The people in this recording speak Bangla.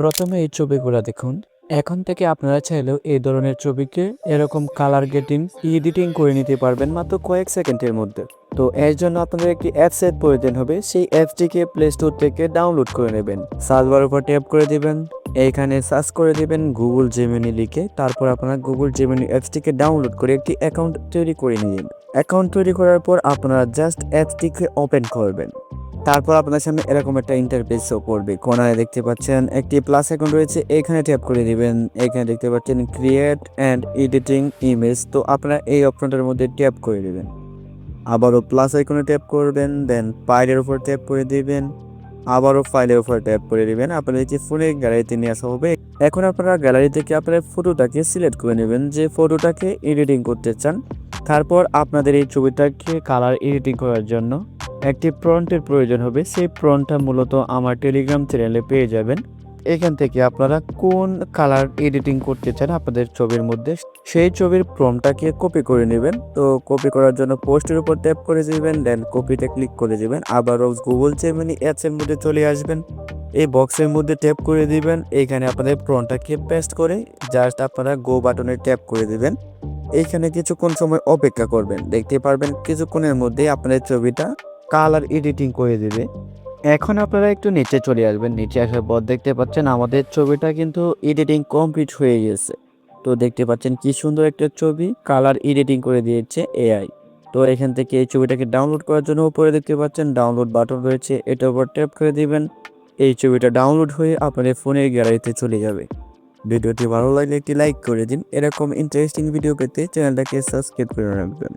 প্রথমে এই ছবিগুলো দেখুন। এখন থেকে আপনারা চাইলেও এই ধরনের ছবিকে এরকম কালার গেটিং, এডিটিং করে নিতে পারবেন মাত্র কয়েক সেকেন্ডের মধ্যে। তো এর জন্য আপনাদের একটি অ্যাপসের প্রয়োজন হবে। সেই অ্যাপসটিকে প্লে স্টোর থেকে ডাউনলোড করে নেবেন। সার্চ বার উপর ট্যাপ করে দিবেন। এইখানে সার্চ করে দিবেন গুগল জেমিনি লিখে। তারপর আপনারা গুগল জেমিনি অ্যাপসটিকে ডাউনলোড করে একটি অ্যাকাউন্ট তৈরি করে নিন। অ্যাকাউন্ট তৈরি করার পর আপনারা জাস্ট অ্যাপসটিকে ওপেন করবেন। তারপর আপনার সামনে এরকম একটা ইন্টারফেস শো করবে। কোনায় দেখতে পাচ্ছেন একটি প্লাস আইকন রয়েছে, এখানে ট্যাপ করে দিবেন। এখানে দেখতে পাচ্ছেন ক্রিয়েট অ্যান্ড এডিটিং ইমেজ, তো আপনারা এই অপশনটার মধ্যে ট্যাপ করে দিবেন। আবারও প্লাস আইকনে ট্যাপ করবেন, দেন ফাইলের উপর ট্যাপ করে দিবেন। আবারও ফাইলের উপর ট্যাপ করে দিবেন। আপনাদের যে ফোনের গ্যালারিতে নিয়ে আসা হবে। এখন আপনারা গ্যালারি থেকে আপনার ফটোটাকে সিলেক্ট করে নেবেন, যে ফটোটাকে এডিটিং করতে চান। তারপর আপনাদের এই ছবিটাকে কালার এডিটিং করার জন্য একটি প্রম্পটের প্রয়োজন হবে। সেই প্রম্পটটা মূলত আমার টেলিগ্রাম চ্যানেলে পেয়ে যাবেন। এখান থেকে আপনারা কোন কালার এডিটিং করতে চান আপনাদের ছবির মধ্যে, সেই ছবির প্রম্পটটাকে কপি করে নেবেন। তো কপি করার জন্য পোস্টের উপর ট্যাপ করে দিবেন, দেন কপিতে ক্লিক করে দিবেন। আবারও গুগল জেমিনি অ্যাপসের মধ্যে চলে আসবেন। এই বক্সের মধ্যে ট্যাপ করে দিবেন। এইখানে আপনাদের প্রম্পটটাকে পেস্ট করে জাস্ট আপনারা গো বাটনে ট্যাপ করে দিবেন। এইখানে কিছুক্ষণ সময় অপেক্ষা করবেন। দেখতে পারবেন কিছুক্ষণের মধ্যেই আপনাদের ছবিটা কালার এডিটিং করে দিবে। এখন আপনারা একটু নিচে চলে আসবেন। নিচে আসার পর দেখতে পাচ্ছেন আমাদের ছবিটা কিন্তু এডিটিং কমপ্লিট হয়ে গেছে। তো দেখতে পাচ্ছেন কি সুন্দর একটা ছবি কালার এডিটিং করে দিয়েছে এআই। তো এখান থেকে এই ছবিটাকে ডাউনলোড করার জন্য উপরে দেখতে পাচ্ছেন ডাউনলোড বাটন রয়েছে, এটার উপর ট্যাপ করে দিবেন। এই ছবিটা ডাউনলোড হয়ে আপনাদের ফোনের গ্যালারিতে চলে যাবে। ভিডিওটি ভালো লাগলে একটি লাইক করে দিন। এরকম ইন্টারেস্টিং ভিডিও পেতে চ্যানেলটাকে সাবস্ক্রাইব করে রাখবেন।